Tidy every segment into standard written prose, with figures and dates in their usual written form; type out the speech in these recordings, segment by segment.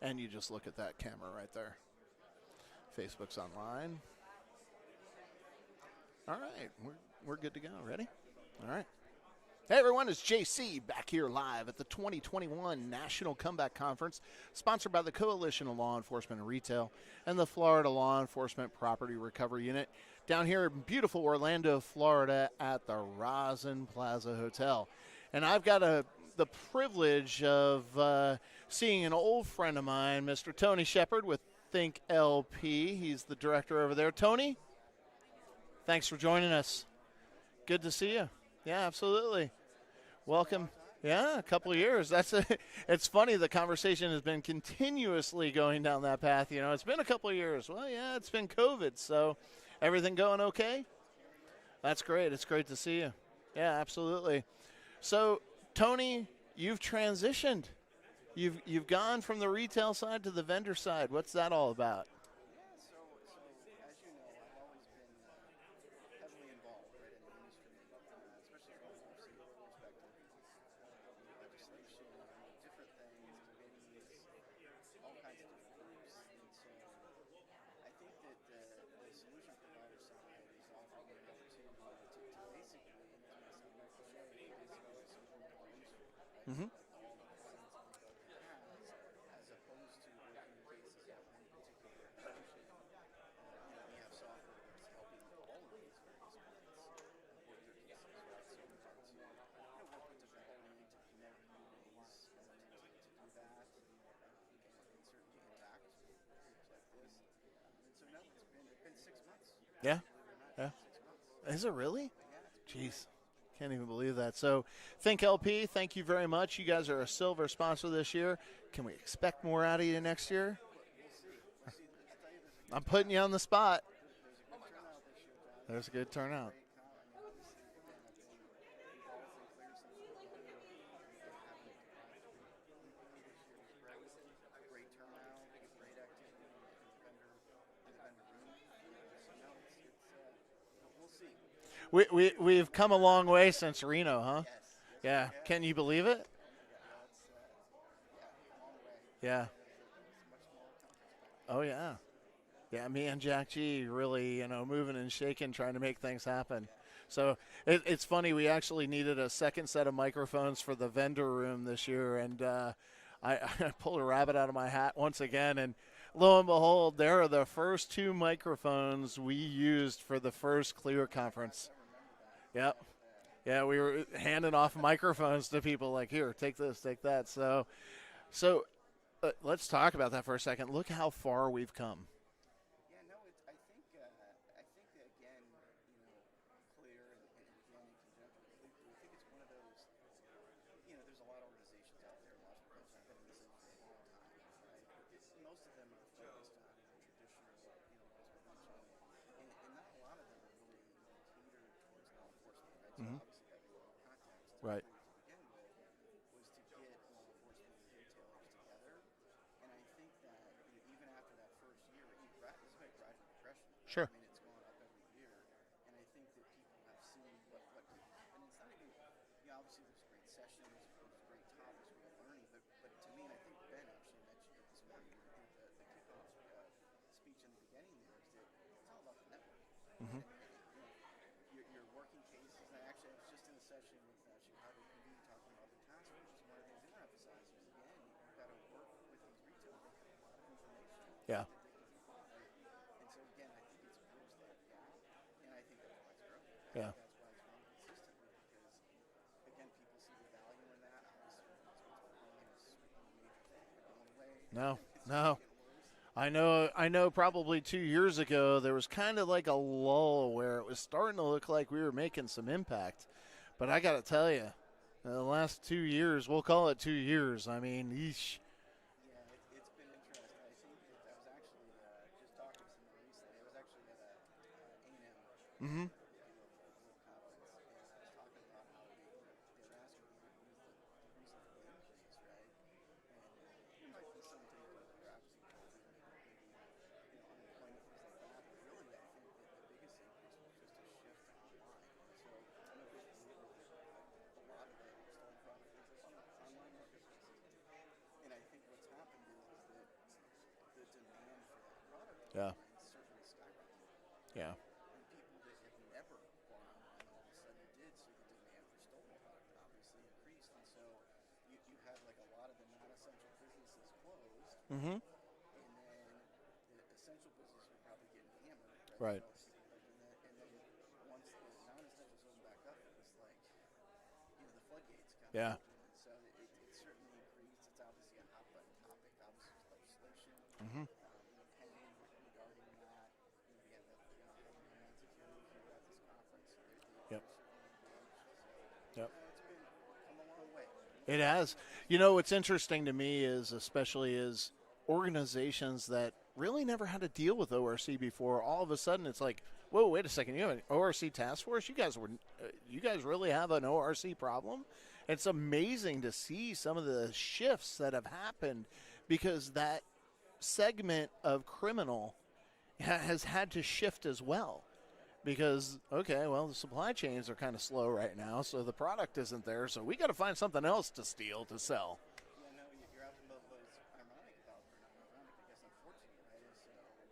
and you just look at that camera right there. Facebook's online. All right, we're good to go. Ready? All right. Hey everyone, it's JC back here live at the 2021 National Comeback Conference, sponsored by the Coalition of Law Enforcement and Retail and the Florida Law Enforcement Property Recovery Unit down here in beautiful Orlando, Florida at the Rosin Plaza Hotel. And I've got the privilege of seeing an old friend of mine, Mr. Tony Shepard with Think LP. He's the director over there. Tony, thanks for joining us. Good to see you. Yeah, absolutely. Welcome. Yeah, a couple of years. It's funny, the conversation has been continuously going down that path. You know, it's been a couple of years. Well, yeah, it's been COVID, so everything going okay? That's great. It's great to see you. Yeah, absolutely. So, Tony, you've transitioned. You've gone from the retail side to the vendor side. What's that all about? Mm-hmm. Yeah. Yeah. Is it really? Jeez. Can't even believe that. So, Think LP, thank you very much. You guys are a silver sponsor this year. Can we expect more out of you next year? I'm putting you on the spot. There's a good turnout. We've come a long way since Reno, huh? Yeah. Can you believe it? Yeah. Oh, yeah. Yeah, me and Jack G really, moving and shaking, trying to make things happen. So it's funny, we actually needed a second set of microphones for the vendor room this year, and I pulled a rabbit out of my hat once again, and lo and behold, there are the first two microphones we used for the first Clear conference. Yep. Yeah, we were handing off microphones to people like, here, take this, take that. So let's talk about that for a second. Look how far we've come. Mm-hmm. Right. Sure. Mm-hmm. Yeah. Yeah. No, no. I know probably 2 years ago there was kind of like a lull where it was starting to look like we were making some impact. But I got to tell you, the last 2 years, we'll call it 2 years. I mean, eesh. Mm-hmm. Yeah. and certainly skyrocketed. Yeah. And people that have never bought online all of a sudden did, so the demand for stolen product obviously increased. And so you had like a lot of the non-essential businesses closed, Mm-hmm. and then the essential businesses were probably getting hammered, Right. right? And then once the non-essentials opened back up, it was like, the floodgates kind of Yeah. opened. And so it certainly increased. It's obviously a hot button topic. Obviously, there's legislation Mm-hmm. pending regarding that. We have the Homeland Security here at this conference. Yep. They're certainly engaged. Yep. It's come a long way. It has. You know, what's interesting to me is, especially is organizations that really never had to deal with ORC before. All of a sudden, it's like, whoa, wait a second, you have an ORC task force? You guys really have an ORC problem? It's amazing to see some of the shifts that have happened because that segment of criminal has had to shift as well. Because, okay, well, the supply chains are kind of slow right now, so the product isn't there, so we got to find something else to steal, to sell. Yeah, no, you're asking about what's ironic about, or not ironic, I guess unfortunate, right, is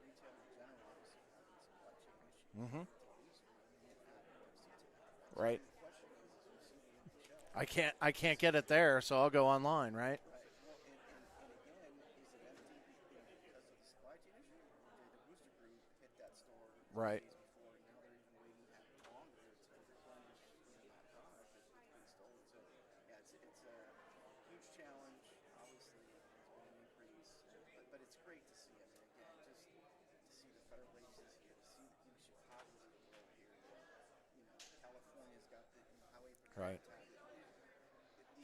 retail in general is having supply chain issues. Mm-hmm. Right? Right. So the question is you see the empty shelf. I can't get it there, so I'll go online, right? Right. Well, and again, is it empty because of the supply chain issue, or did the booster group hit that store Right. days before, and now they're even waiting that longer to replenish that product that's been stolen? So yeah, it's a huge challenge. Obviously, there's been an increase, but it's great to see. I mean, again, just to see the federal agencies here, to see Chicago's of the world here. California's got the highway patrol Right. attack. The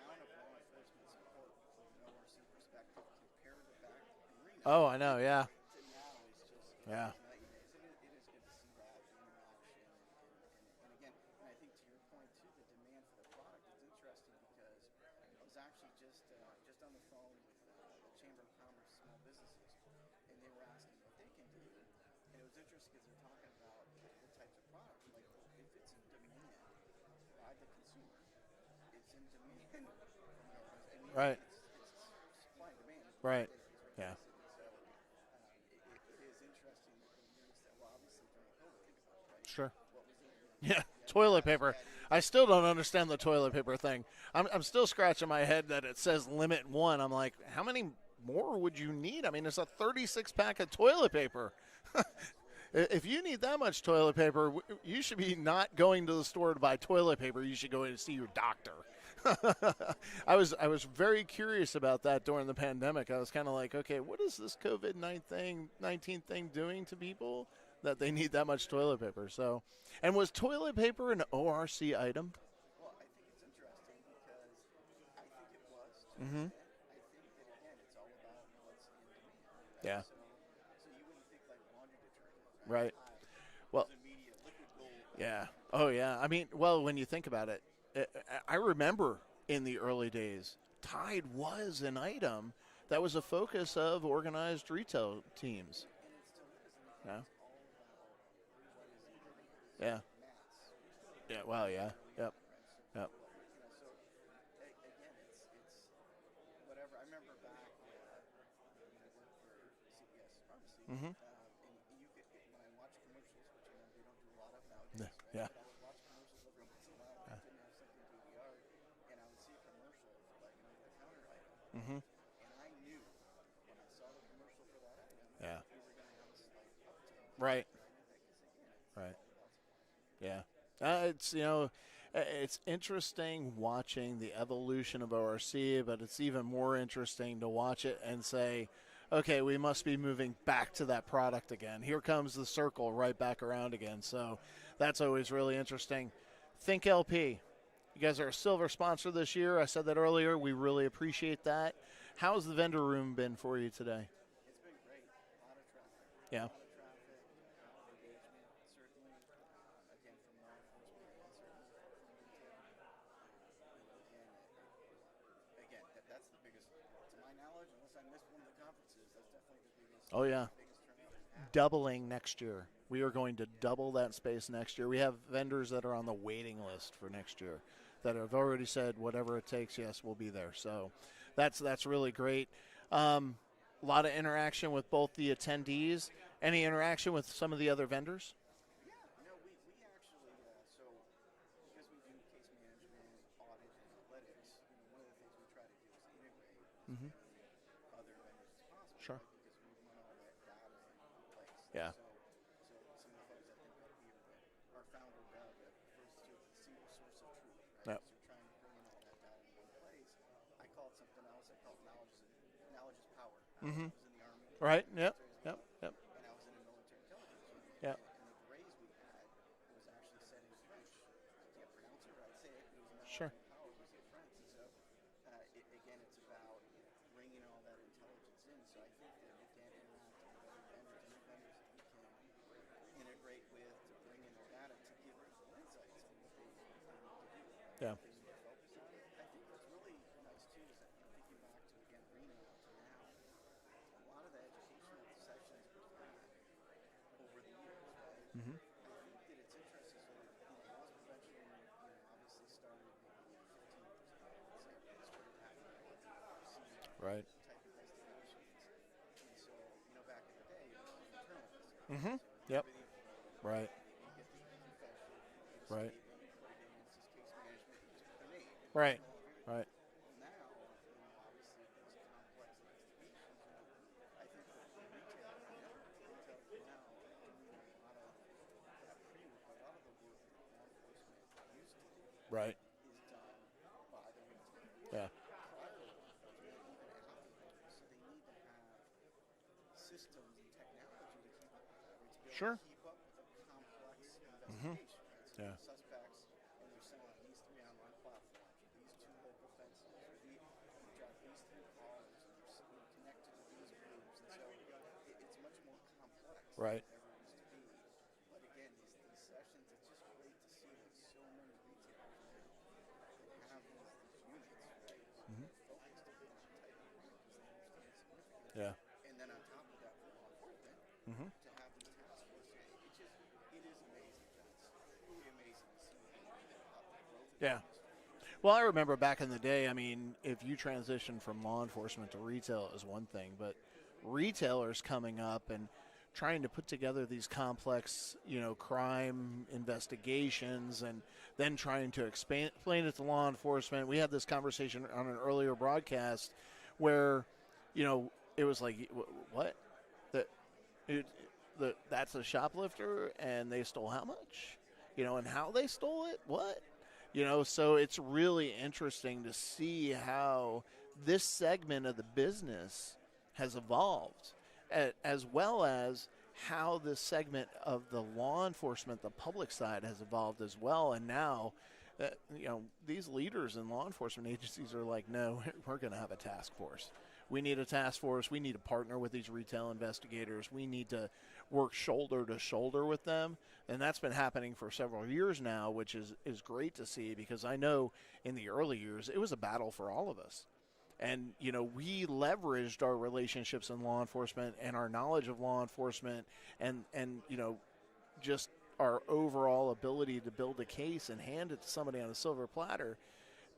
amount of law enforcement support from an ORC perspective compared to back in Reno Oh, I know, yeah. to now is just Yeah. night and day. So it is good to see that interaction. And again, and I think to your point too, the demand for the product is interesting because I was actually just on the phone with the Chamber of Commerce Small Businesses, and they were asking what they can do. And it was interesting because they're talking about the types of products. Like, well, if it's in demand by the consumer, it's in demand from an organization. Right. It's supply and demand. Right. Is Yeah. so it is interesting that they noticed that. Well, obviously during COVID, think about it, right? Sure. What was it? Yeah, toilet paper. I still don't understand the toilet paper thing. I'm still scratching my head that it says limit 1. I'm like, how many more would you need? I mean, it's a 36-pack of toilet paper. If you need that much toilet paper, you should be not going to the store to buy toilet paper. You should go in and see your doctor. I was very curious about that during the pandemic. I was kind of like, okay, what is this COVID-19 thing doing to people that they need that much toilet paper? So, and was toilet paper an ORC item? Well, I think it's interesting because I think it was. Mm-hmm. I think that again, it's all about what's in demand. Yeah. So you wouldn't think like laundry detergent, Right. It Well, was immediate liquid gold. yeah. Oh, yeah. I mean, well, when you think about it, I remember in the early days, Tide was an item that was a focus of organized retail teams. And it still is. Yeah. And it's all about what is in demand. Yeah. Mass. Yeah. Well, yeah. Yep. Yep. So again, it's whatever. I remember back when I worked for CVS Pharmacy, Mm-hmm. and you could, when I watch commercials, which they don't do a lot of nowadays, Yeah. right? But I would watch commercials every once in a while. I didn't have something to DVR, and I would see a commercial for like an over-the-counter item, Mm-hmm. and I knew when I saw the commercial for that item, Yeah. we were going to have a slight uptick. Right. Right. Right. Yeah. It's it's interesting watching the evolution of ORC, but it's even more interesting to watch it and say, okay, we must be moving back to that product again. Here comes the circle right back around again. So that's always really interesting. Think LP. You guys are a silver sponsor this year. I said that earlier. We really appreciate that. How's the vendor room been for you today? It's been great. A lot of traffic. Yeah. A lot of traffic, a lot of engagement, certainly, again, from law enforcement and certainly from retail. Again, that's the biggest, to my knowledge, unless I missed one of the conferences, that's definitely the biggest. Oh, yeah. Biggest turnout we've had. Doubling next year. We are going to double that space next year. We have vendors that are on the waiting list for next year that have already said whatever it takes, yes, we'll be there. So that's really great. A lot of interaction with both the attendees. Any interaction with some of the other vendors? Yeah, no, we actually, so because we do case management, audit, and analytics, one of the things we try to do is integrate as Mm-hmm. many other vendors as possible, Sure. right? Because we want all that data in place. Yeah. So some of the folks I think up here, our founder Doug refers to it as a single source of truth, right? Yep. So you're trying to bring in all that data in one place. I call it something else. I call it knowledge is power. Mm-hmm. I was in the Army. Right. Yep. Military as Yep. well, Yep. and I was in a military intelligence unit. Yep. And the phrase we had was actually said in French. I can't pronounce it right. Say it. It was knowledge Sure. and power was in French. And so, again, it's about bringing all that intelligence in. So I think that, again, interacting with other vendors, any vendors that we can integrate with to bring in their data to give people insights on what they need to do. Yeah. They need to focus on it. I think what's really nice, too, is that, thinking back to, again, Reno to now, a lot of the educational sessions we've had over the years, right? Mm-hmm. I think that it's interesting. So, loss prevention, obviously started maybe 15 years ago. Let's say it started happening with Right. type investigations. And so, back in the day, it was internal investigations. Mm-hmm. So Yep. everything from Right. you get the confession, you get a Right. statement, you put it in, it's just case management, you just put their name. Right. No longer. Right. Now, obviously, those complex investigations, I think that the retailers now are doing a lot of that pre-work. A lot of the work that law enforcement used to do Right. is done by the retailer. Yeah. Prior to law enforcement, even after law, so they need to have systems and technology to keep up with that, right? To be able Sure. to keep up with a complex Mm-hmm. investigation, right? So Yeah. the suspects, and they're sent on these 3 online platforms, or these 2 local fences, or you drive these 3 cars, and you're connected to these groups, and so it's much more complex Right. than it ever used to be. But again, these sessions, it's just great to see that so many retailers now that have these units, right? Mm-hmm. Focused on that type of crime because they understand the significance. Yeah. And then on top of that, for law enforcement, Mm-hmm. to have these task forces, it is amazing, John. It's truly amazing to see how the growth of the Yeah. industry. Well, I remember back in the day, I mean, if you transition from law enforcement to retail is one thing, but retailers coming up and trying to put together these complex, crime investigations and then trying to explain it to law enforcement. We had this conversation on an earlier broadcast where, it was like, what? That that's a shoplifter and they stole how much? And how they stole it? What? So it's really interesting to see how this segment of the business has evolved, as well as how this segment of the law enforcement, the public side, has evolved as well. And now, these leaders in law enforcement agencies are like, no, we're going to have a task force. We need a task force. We need to partner with these retail investigators. We need to work shoulder to shoulder with them. And that's been happening for several years now, which is great to see, because I know in the early years it was a battle for all of us. And, we leveraged our relationships in law enforcement and our knowledge of law enforcement and just our overall ability to build a case and hand it to somebody on a silver platter.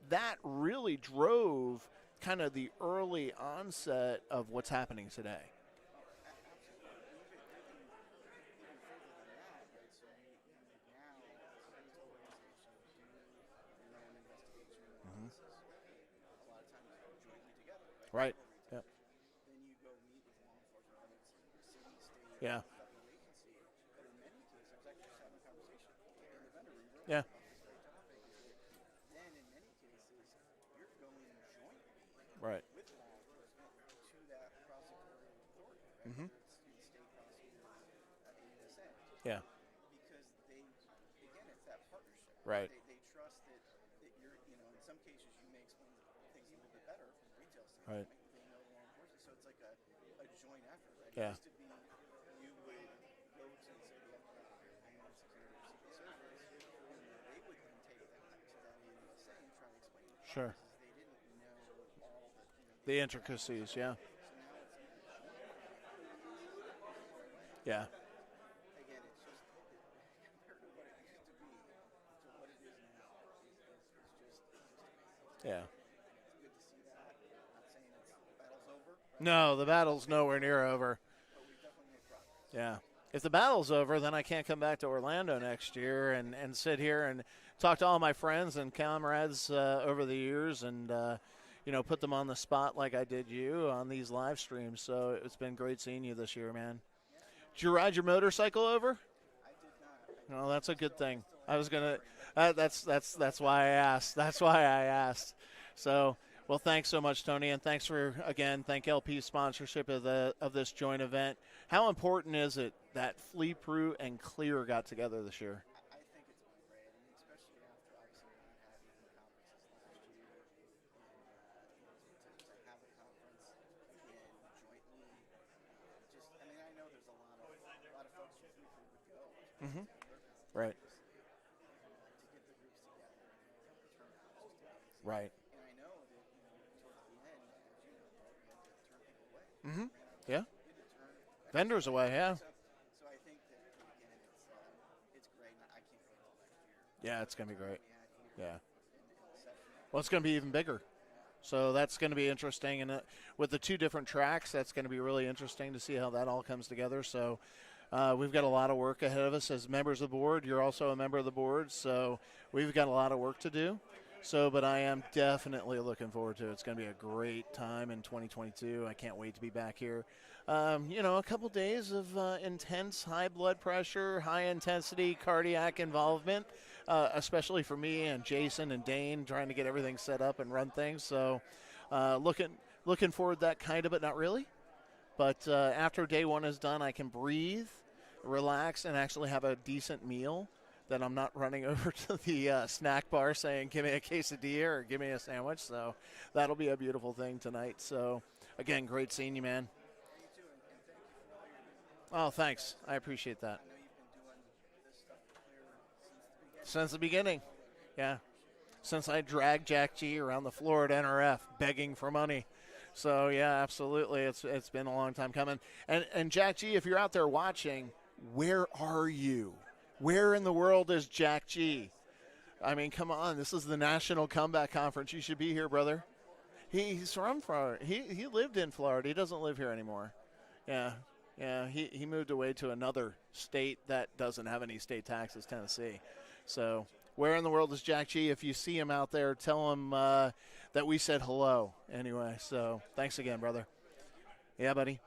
That really drove kind of the early onset of what's happening today. Absolutely. Even further than that, right? So you now, as a retail organization, do your own investigation and analysis. A lot of times jointly together, right? Right. Several Yep. retailers. Then you go meet with law enforcement, whether it's city, state, Yeah. federal agency. But in many cases, I was actually just having a conversation in the vendor room earlier Yeah. about this very topic. Is that then in many cases you're going jointly Right. with law enforcement to that prosecutorial authority, right? Mm-hmm. Whether it's the state prosecutor in this end. Yeah. Because again, it's that partnership. Right. They trust that you're, in some cases you may explain things a little bit better from a retail Right. standpoint. They know law enforcement, so it's like a joint effort, right? Yeah. It used to be you would go to, say, the FBI, Homeland Security, or Secret Service, and they would then take that to that AUSA and try to explain it. Sure. Because they didn't know all The intricacies, yeah. So now it's either joint or they have cases. Yeah. Again, it's just compared to what it used to be to what it is now is just amazing. Yeah. And it's good to see that. I'm not saying the battle's over, No, the battle's nowhere near over. but we've definitely made progress. Yeah. If the battle's over, then I can't come back to Orlando next year and sit here and talk to all my friends and comrades over the years and, put them on the spot like I did you on these live streams. So it's been great seeing you this year, man. Did you ride your motorcycle over? I did not. No, that's a good thing. I was gonna. That's why I asked. That's why I asked. So, well, thanks so much, Tony, and thanks for thank LP's sponsorship of this joint event. How important is it that FLEPRU and Clear got together this year? I think it's been great. I mean, especially after obviously not having the conferences last year, and to have a conference again jointly. I mean, I know there's a lot of folks who think we would go. Mm-hmm. Right. To get the groups together and the turnout was just amazing. Right. And I know that towards the end, as you know, we had to turn people away. Mm-hmm. We Yeah. had to turn Vendors away. Yeah. So I think that again, it's great. And I can't wait till next year. Yeah, it's gonna be great. We had here Yeah. in the session. Well, it's going to be even bigger. So that's going to be interesting. And with the two different tracks, that's going to be really interesting to see how that all comes together. So we've got a lot of work ahead of us as members of the board. You're also a member of the board. So we've got a lot of work to do. So, but I am definitely looking forward to it. It's going to be a great time in 2022. I can't wait to be back here. A couple days of intense high blood pressure, high intensity cardiac involvement. Especially for me and Jason and Dane trying to get everything set up and run things. So looking forward to that kind of, but not really. But after day one is done, I can breathe, relax, and actually have a decent meal that I'm not running over to the snack bar saying, give me a quesadilla or give me a sandwich. So that'll be a beautiful thing tonight. So, again, great seeing you, man. You too, and thank you for all you're doing. Oh, thanks. I appreciate that. I know you've been doing this stuff clear Since the beginning. Yeah. Since I dragged Jack G around the floor at NRF begging for money. So, yeah, absolutely. It's been a long time coming. And Jack G, if you're out there watching, where are you? Where in the world is Jack G? I mean, come on. This is the National Comeback Conference. You should be here, brother. He's from Florida. He lived in Florida. He doesn't live here anymore. Yeah. Yeah, he moved away to another state that doesn't have any state taxes, Tennessee. So where in the world is Jack G? If you see him out there, tell him that we said hello anyway. So thanks again, brother. Yeah, buddy.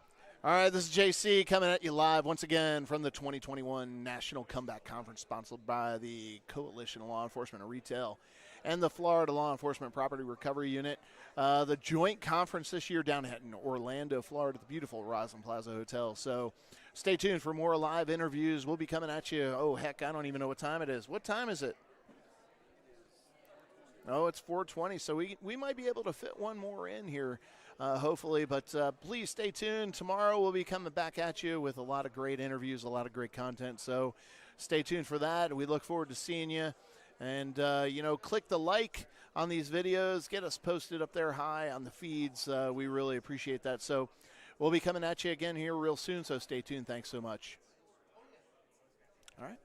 All right, this is JC coming at you live once again from the 2021 National Comeback Conference, sponsored by the Coalition of Law Enforcement and Retail and the Florida Law Enforcement Property Recovery Unit. The joint conference this year down in Orlando, Florida, at the beautiful Roslyn Plaza Hotel. So stay tuned for more live interviews. We'll be coming at you. Oh, heck, I don't even know what time it is. What time is it? Oh, it's 4:20, so we might be able to fit one more in here, hopefully. But please stay tuned. Tomorrow we'll be coming back at you with a lot of great interviews, a lot of great content. So stay tuned for that. We look forward to seeing you. And, click the like on these videos. Get us posted up there high on the feeds. We really appreciate that. So we'll be coming at you again here real soon, so stay tuned. Thanks so much. All right.